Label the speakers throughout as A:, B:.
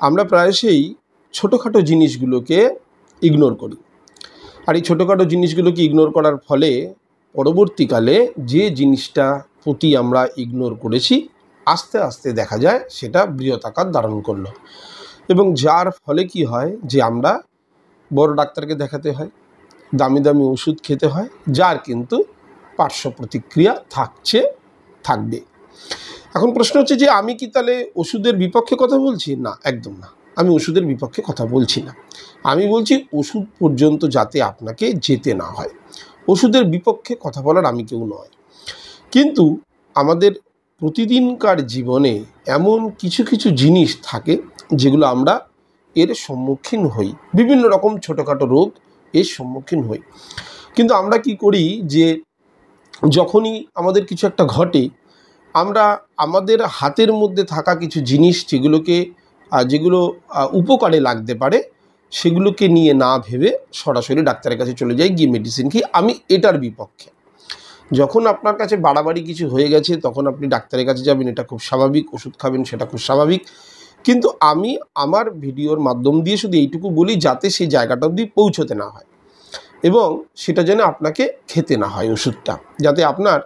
A: আমরা প্রায়শই ছোটোখাটো জিনিসগুলোকে ইগনোর করি। আর এই ছোটোখাটো জিনিসগুলোকে ইগনোর করার ফলে পরবর্তীকালে যে জিনিসটা প্রতি আমরা ইগনোর করেছি আস্তে আস্তে দেখা যায় সেটা বৃহৎ আকার ধারণ করলো, এবং যার ফলে কি হয় যে আমরা বড় ডাক্তারকে দেখাতে হয়, দামি দামি ওষুধ খেতে হয়, যার কিন্তু পার্শ্ব প্রতিক্রিয়া থাকবে। এখন প্রশ্ন হচ্ছে যে আমি কি তাহলে ওষুধের বিপক্ষে কথা বলছি? না, একদম না, আমি ওষুধের বিপক্ষে কথা বলছি না। আমি বলছি ওষুধ পর্যন্ত যাতে আপনাকে যেতে না হয়। ওষুধের বিপক্ষে কথা বলার আমি কেউ নয়, কিন্তু আমাদের প্রতিদিনকার জীবনে এমন কিছু কিছু জিনিস থাকে যেগুলো আমরা এর সম্মুখীন হই, বিভিন্ন রকম ছোটোখাটো রোগ এর সম্মুখীন হই। কিন্তু আমরা কি করি যে যখনই আমাদের কিছু একটা ঘটে, আমরা আমাদের হাতের মধ্যে থাকা কিছু জিনিস যেগুলো উপকারে লাগতে পারে সেগুলোকে নিয়ে না ভেবে সরাসরি ডাক্তারের কাছে চলে যাই, গিয়ে মেডিসিন খেয়ে। আমি এটার বিপক্ষে। যখন আপনার কাছে বাড়াবাড়ি কিছু হয়ে গেছে তখন আপনি ডাক্তারের কাছে যাবেন, এটা খুব স্বাভাবিক, ওষুধ খাবেন, সেটা খুব স্বাভাবিক। কিন্তু আমি আমার ভিডিওর মাধ্যম দিয়ে শুধু এইটুকু বলি যাতে সেই জায়গাটা অবধি পৌঁছতে না হয়, এবং সেটা যেন আপনাকে খেতে না হয় ওষুধটা, যাতে আপনার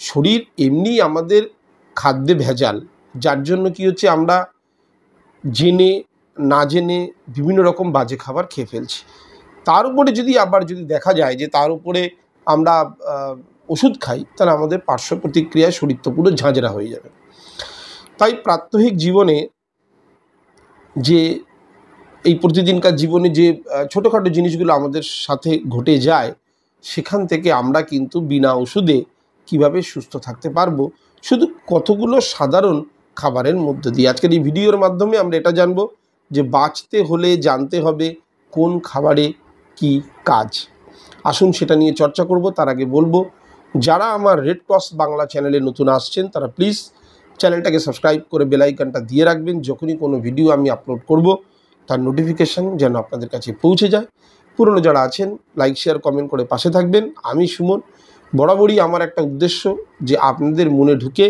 A: শরীর এমনি আমাদের খাদ্যে ভেজাল, যার জন্য কি হচ্ছে আমরা জেনে না জেনে বিভিন্ন রকম বাজে খাবার খেয়ে ফেলছি। তার উপরে যদি দেখা যায় যে তার উপরে আমরা ওষুধ খাই, তাহলে আমাদের পার্শ্ব প্রতিক্রিয়ায় শরীর তো পুরো ঝাঁঝরা হয়ে যাবে। তাই প্রাত্যহিক জীবনে যে এই প্রতিদিনকার জীবনে যে ছোটোখাটো জিনিসগুলো আমাদের সাথে ঘটে যায়, সেখান থেকে আমরা কিন্তু বিনা ওষুধে কিভাবে সুস্থ থাকতে পারবো, শুধু কতগুলো সাধারণ খাবারের মধ্যে দিয়ে। আজকের এই ভিডিওর মাধ্যমে আমরা এটা জানবো যে বাঁচতে হলে জানতে হবে কোন খাবারে কি কাজ। আসুন সেটা নিয়ে চর্চা করব। তার আগে বলবো, যারা আমার রেড ক্রস বাংলা চ্যানেলে নতুন আসছেন তারা প্লিজ চ্যানেলটাকে সাবস্ক্রাইব করে বেল আইকনটা দিয়ে রাখবেন। যখনই কোনো ভিডিও আমি আপলোড করব তার নোটিফিকেশান যেন আপনাদের কাছে পৌঁছে যায়। পুরনো যারা আছেন লাইক শেয়ার কমেন্ট করে পাশে থাকবেন। আমি সুমন, বরাবরই আমার একটা উদ্দেশ্য যে আপনাদের মনে ঢুকে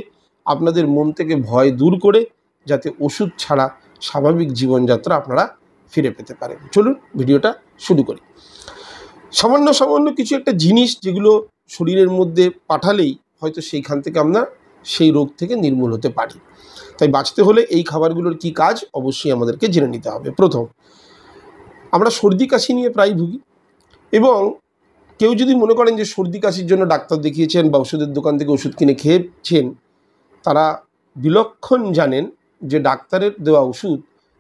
A: আপনাদের মন থেকে ভয় দূর করে যাতে ওষুধ ছাড়া স্বাভাবিক জীবনযাত্রা আপনারা ফিরে পেতে পারেন। চলুন ভিডিওটা শুরু করি। সামান্য কিছু একটা জিনিস যেগুলো শরীরের মধ্যে পাঠালেই হয়তো সেইখান থেকে আমরা সেই রোগ থেকে নির্মূল হতে পারি। তাই বাঁচতে হলে এই খাবারগুলোর কি কাজ অবশ্যই আমাদেরকে জেনে নিতে হবে। প্রথম, আমরা সর্দি কাশি নিয়ে প্রায় ভুগি, এবং কেউ যদি মনে করেন যে সর্দি কাশির জন্য ডাক্তার দেখিয়েছেন বা ওষুধের দোকান থেকে ওষুধ কিনে খেয়েছেন, তারা বিলক্ষণ জানেন যে ডাক্তারের দেওয়া ওষুধ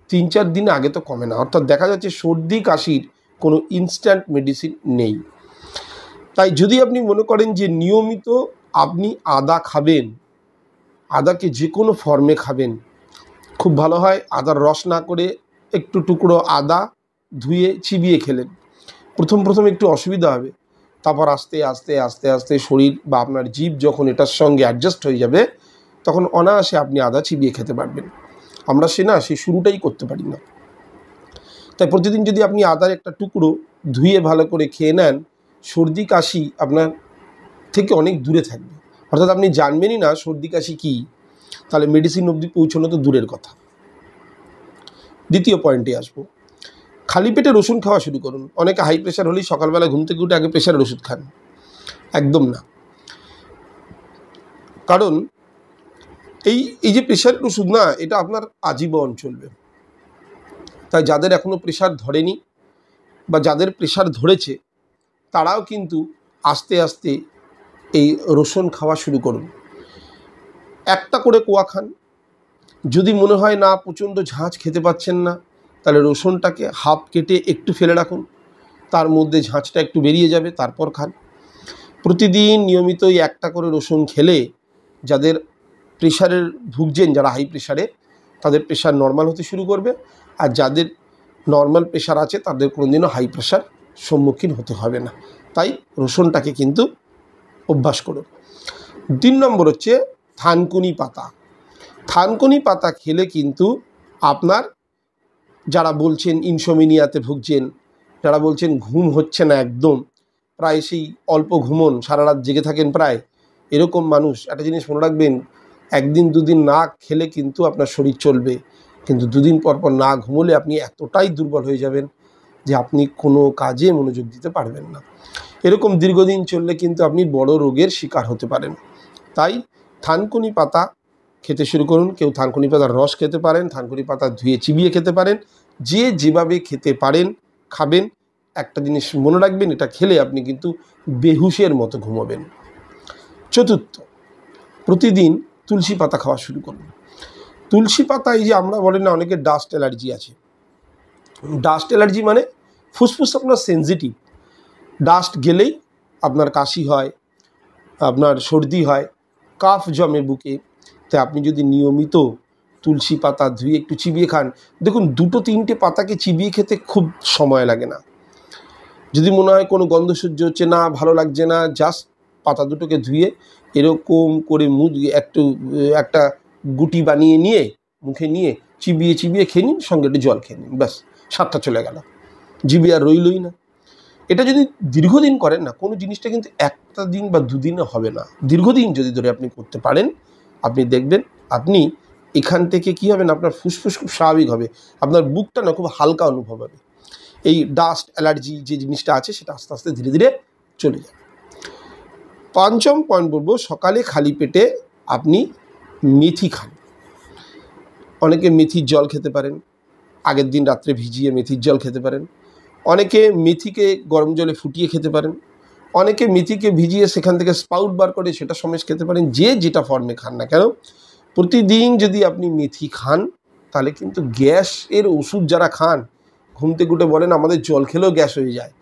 A: 3-4 দিন আগে তো কমে না। অর্থাৎ দেখা যাচ্ছে সর্দি কাশির কোনো ইনস্ট্যান্ট মেডিসিন নেই। তাই যদি আপনি মনে করেন যে নিয়মিত আপনি আদা খাবেন, আদাকে যে কোনো ফর্মে খাবেন, খুব ভালো হয়। আদার রস না করে একটু টুকরো আদা ধুয়ে চিবিয়ে খেলেন। প্রথম একটু অসুবিধা হবে, তারপর আস্তে আস্তে শরীর বা আপনার জীব যখন এটার সঙ্গে অ্যাডজাস্ট হয়ে যাবে তখন অনায়াসে আপনি আদা চিবিয়ে খেতে পারবেন। আমরা সেই শুরুটাই করতে পারি না। তাই প্রতিদিন যদি আপনি আদার একটা টুকরো ধুয়ে ভালো করে খেয়ে নেন, সর্দি কাশি আপনার থেকে অনেক দূরে থাকবে। অর্থাৎ আপনি জানবেনই না সর্দি কাশি কী, তাহলে মেডিসিন অবধি পৌঁছানো তো দূরের কথা। দ্বিতীয় পয়েন্টে আসবো, খালি পেটে রসুন খাওয়া শুরু করুন। অনেকে হাই প্রেশার হলেই সকালবেলা ঘুম থেকে উঠে আগে প্রেশারের ওষুধ খান। একদম না, কারণ এই যে প্রেশারের ওষুধ না, এটা আপনার আজীবন চলবে। তাই যাদের এখনও প্রেশার ধরেনি বা যাদের প্রেশার ধরেছে তারাও কিন্তু আস্তে আস্তে এই রসুন খাওয়া শুরু করুন। একটা করে কোয়া খান। যদি মনে হয় না প্রচণ্ড ঝাঁঝ খেতে পাচ্ছেন না, তাহলে রসুনটাকে হাফ কেটে একটু ফেলে রাখুন, তার মধ্যে ঝাঁঝটা একটু বেরিয়ে যাবে, তারপর খান। প্রতিদিন নিয়মিতই একটা করে রসুন খেলে যাদের প্রেশারের ভুগছেন, যারা হাই প্রেশারে, তাদের প্রেশার নর্মাল হতে শুরু করবে। আর যাদের নর্মাল প্রেশার আছে তাদের কোনোদিনও হাই প্রেশার সম্মুখীন হতে হবে না। তাই রসুনটাকে কিন্তু অভ্যাস করুন। 3 নম্বর হচ্ছে থানকুনি পাতা। থানকুনি পাতা খেলে কিন্তু আপনার, যারা বলছেন ইনসোমিনিয়াতে ভুগছেন, যারা বলছেন ঘুম হচ্ছে না একদম, প্রায় সেই অল্প ঘুমন, সারা রাত জেগে থাকেন প্রায়, এরকম মানুষ একটা জিনিস মনে রাখবেন, 1 দিন 2 দিন না খেলে কিন্তু আপনার শরীর চলবে। কিন্তু 2 দিন পর পর না ঘুমোলে আপনি এতটাই দুর্বল হয়ে যাবেন যে আপনি কোনো কাজে মনোযোগ দিতে পারবেন না। এরকম দীর্ঘদিন চললে কিন্তু আপনি বড় রোগের শিকার হতে পারেন। তাই থানকুনি পাতা খেতে শুরু করুন। কেউ থানকুনি পাতার রস খেতে পারেন, থানকুনি পাতা ধুয়ে চিবিয়ে খেতে পারেন, যে যেভাবে খেতে পারেন খাবেন। একটা জিনিস মনে রাখবেন, এটা খেলে আপনি কিন্তু বেহুশের মতো ঘুমোবেন। চতুর্থ, প্রতিদিন তুলসী পাতা খাওয়া শুরু করুন। তুলসী পাতা, এই যে আমরা বলি না অনেকের ডাস্ট অ্যালার্জি আছে, ডাস্ট অ্যালার্জি মানে ফুসফুস আপনার সেনজিটিভ, ডাস্ট গেলেই আপনার কাশি হয়, আপনার সর্দি হয়, কাফ জমে বুকে। তাই আপনি যদি নিয়মিত তুলসী পাতা ধুয়ে একটু চিবিয়ে খান, দেখুন 2-3টে পাতাকে চিবিয়ে খেতে খুব সময় লাগে না। যদি মনে হয় কোনো গন্ধ সহ্য হচ্ছে না, ভালো লাগছে না, জাস্ট পাতা দুটোকে ধুয়ে এরকম করে একটা গুটি বানিয়ে নিয়ে মুখে নিয়ে চিবিয়ে চিবিয়ে খেয়ে নিন, সঙ্গে একটু জল খেয়ে নিন, ব্যাস স্বাদটা চলে গেল, জিভে আর রইলই না। এটা যদি দীর্ঘদিন করেন না, কোনো জিনিসটা কিন্তু একটা দিন বা 2 দিনে হবে না। দীর্ঘদিন যদি ধরে আপনি করতে পারেন, আপনি দেখবেন আপনি এখান থেকে কী হবে না, আপনার ফুসফুস খুব স্বাভাবিক হবে, আপনার বুকটা না খুব হালকা অনুভব হবে। এই ডাস্ট অ্যালার্জি যে জিনিসটা আছে সেটা আস্তে আস্তে ধীরে ধীরে চলে যাবে। 5ম পয়েন্ট বলবো, সকালে খালি পেটে আপনি মেথি খান। অনেকে মেথির জল খেতে পারেন, আগের দিন রাত্রে ভিজিয়ে মেথির জল খেতে পারেন। অনেকে মেথিকে গরম জলে ফুটিয়ে খেতে পারেন। অনেকে মেথিকে ভিজিয়ে সেখান থেকে স্পাউট বার করে সেটা সমেত খেতে পারেন। যে যেটা ফর্মে খান না কেন, প্রতিদিন যদি আপনি মেথি খান তাহলে কিন্তু গ্যাসের ওষুধ যারা খান, ঘুম থেকে উঠে বলেন আমাদের জল খেলেও গ্যাস হয়ে যায়,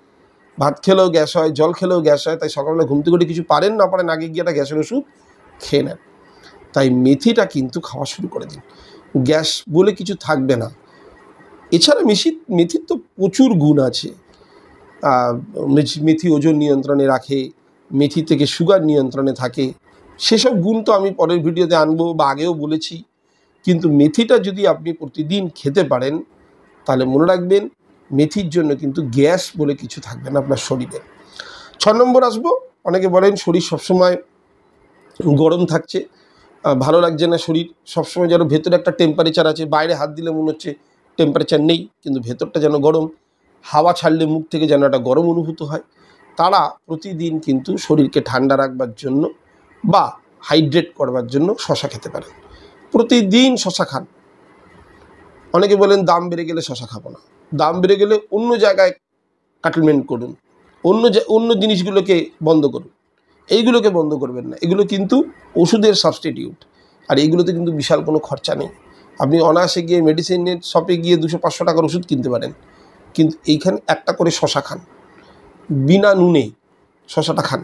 A: ভাত খেলেও গ্যাস হয়, জল খেলেও গ্যাস হয়, তাই সকালবেলা ঘুম থেকে উঠে কিছু পারেন না পারেন আগে গিয়ে একটা গ্যাসের ওষুধ খেয়ে নেন। তাই মেথিটা কিন্তু খাওয়া শুরু করে দিন, গ্যাস বলে কিছু থাকবে না। এছাড়া মেথির তো প্রচুর গুণ আছে। মেথি ওজন নিয়ন্ত্রণে রাখে, মেথি থেকে সুগার নিয়ন্ত্রণে থাকে। সেসব গুণ তো আমি পরের ভিডিওতে আনবো বা আগেও বলেছি। কিন্তু মেথিটা যদি আপনি প্রতিদিন খেতে পারেন তাহলে মনে রাখবেন মেথির জন্য কিন্তু গ্যাস বলে কিছু থাকবে না আপনার শরীরে। 6 নম্বর আসবো, অনেকে বলেন শরীর সবসময় গরম থাকছে, ভালো লাগছে না, শরীর সবসময় যেন ভেতরে একটা টেম্পারেচার আছে, বাইরে হাত দিলে মনে হচ্ছে টেম্পারেচার নেই কিন্তু ভেতরটা যেন গরম, হাওয়া ছাড়লে মুখ থেকে যেন একটা গরম অনুভূত হয়। তারা প্রতিদিন কিন্তু শরীরকে ঠান্ডা রাখবার জন্য বা হাইড্রেট করবার জন্য শশা খেতে পারেন। প্রতিদিন শশা খান। অনেকে বলেন দাম বেড়ে গেলে শশা খাবো না, দাম বেড়ে গেলে অন্য জায়গায় কাটলমেন্ট করুন, অন্য জিনিসগুলোকে বন্ধ করুন। এইগুলোকে বন্ধ করবেন না, এগুলো কিন্তু ওষুধের সাবস্টিটিউট, আর এইগুলোতে কিন্তু বিশাল কোনো খরচা নেই। আপনি অনায়াসে গিয়ে মেডিসিনের শপে গিয়ে 200-500 টাকার ওষুধ কিনতে পারেন, কিন্তু এইখানে একটা করে শশা খান, বিনা নুনে শশাটা খান।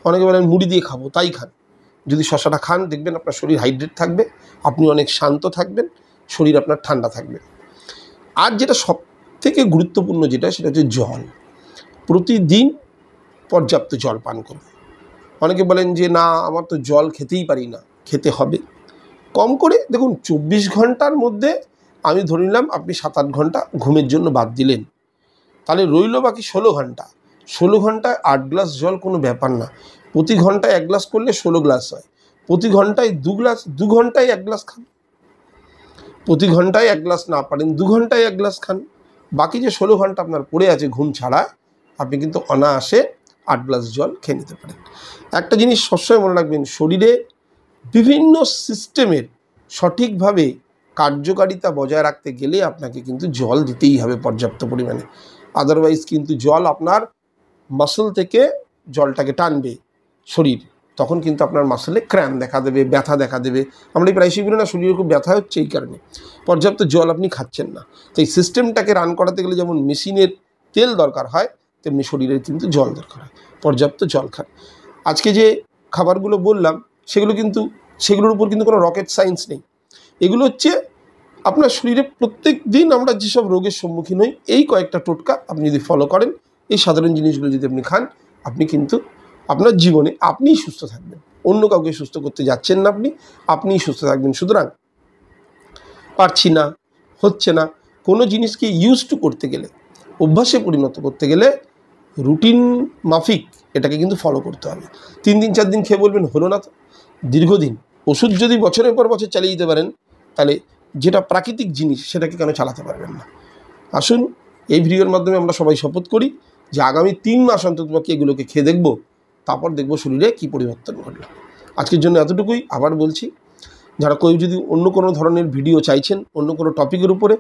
A: অনেকে বলেন মুড়ি দিয়ে খাবো, তাই খান। যদি শশাটা খান দেখবেন আপনার শরীর হাইড্রেট থাকবে, আপনি অনেক শান্ত থাকবেন, শরীর আপনার ঠান্ডা থাকবে। আর যেটা সবথেকে গুরুত্বপূর্ণ যেটা, সেটা হচ্ছে জল। প্রতিদিন পর্যাপ্ত জল পান করুন। অনেকে বলেন যে না আমার তো জল খেতেই পারি না, খেতে হবে কম করে। দেখুন 24 ঘন্টার মধ্যে আমি ধরে নিলাম আপনি 7-8 ঘন্টা ঘুমের জন্য বাদ দিলেন, তাহলে রইল বাকি 16 ঘন্টা। 16 ঘন্টায় 8 গ্লাস জল কোনো ব্যাপার না। প্রতি ঘন্টায় 1 গ্লাস করলে 16 গ্লাস হয়। প্রতি ঘন্টায় 2 গ্লাস, 2 ঘন্টায় 1 গ্লাস খান। প্রতি ঘন্টায় 1 গ্লাস না পারেন 2 ঘন্টায় 1 গ্লাস খান। বাকি যে 16 ঘন্টা আপনার পড়ে আছে ঘুম ছাড়া, আপনি কিন্তু অনায়াসে 8 গ্লাস জল খেয়ে নিতে পারেন। একটা জিনিস সবসময় মনে রাখবেন, শরীরে বিভিন্ন সিস্টেমের সঠিকভাবে কার্যকারিতা বজায় রাখতে গেলে আপনাকে কিন্তু জল দিতেই হবে পর্যাপ্ত পরিমাণে। আদারওয়াইজ কিন্তু জল আপনার মাসল থেকে জলটাকে টানবে শরীর, তখন কিন্তু আপনার মাসলে ক্র্যাম্প দেখা দেবে, ব্যথা দেখা দেবে। আমরা এই প্রায়শই বলি না শরীরে খুব ব্যথা হচ্ছে, এই কারণে পর্যাপ্ত জল আপনি খাচ্ছেন না। তো এই সিস্টেমটাকে রান করাতে গেলে যেমন মেশিনের তেল দরকার হয়, তেমনি শরীরের কিন্তু জল দরকার হয়। পর্যাপ্ত জল খান। আজকে যে খাবারগুলো বললাম সেগুলোর উপর কিন্তু কোনো রকেট সায়েন্স নেই। এগুলো হচ্ছে আপনার শরীরে প্রত্যেক দিন আমরা যেসব রোগের সম্মুখীন হই, এই কয়েকটা টোটকা আপনি যদি ফলো করেন, এই সাধারণ জিনিসগুলো যদি আপনি খান, আপনি কিন্তু আপনার জীবনে আপনিই সুস্থ থাকবেন, অন্য কাউকে সুস্থ করতে যাচ্ছেন না, আপনিই সুস্থ থাকবেন। সুতরাং পারছি না, হচ্ছে না, কোনো জিনিসকে ইউজ টু করতে গেলে, অভ্যাসে পরিণত করতে গেলে রুটিন মাফিক এটাকে কিন্তু ফলো করতে হবে। 3 দিন 4 দিন খেয়ে বলবেন হলো না তো, দীর্ঘদিন ওষুধ যদি বছরের পর বছর চালিয়ে দিতে পারেন, তাহলে যেটা প্রাকৃতিক জিনিস সেটাকে কেন চালাতে পারবেন না? আসুন এই ভিডিওর মাধ্যমে আমরা সবাই শপথ করি যে আগামী 3 মাস অন্ততপক্ষে এগুলোকে খেয়ে দেখব, তারপর দেখব শরীরে কী পরিবর্তন ঘটল। আজকের জন্য এতটুকুই। আবার বলছি, যারা কেউ যদি অন্য কোনো ধরনের ভিডিও চাইছেন, অন্য কোনো টপিকের উপরে,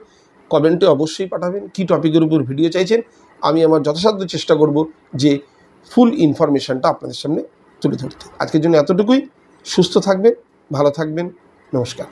A: কমেন্টে অবশ্যই পাঠাবেন কী টপিকের উপর ভিডিও চাইছেন। আমি আমার যথাসাধ্য চেষ্টা করব যে ফুল ইনফরমেশানটা আপনাদের সামনে তুলে ধরতে। আজকের জন্য এতটুকুই। সুস্থ থাকবেন, ভালো থাকবেন, নমস্কার।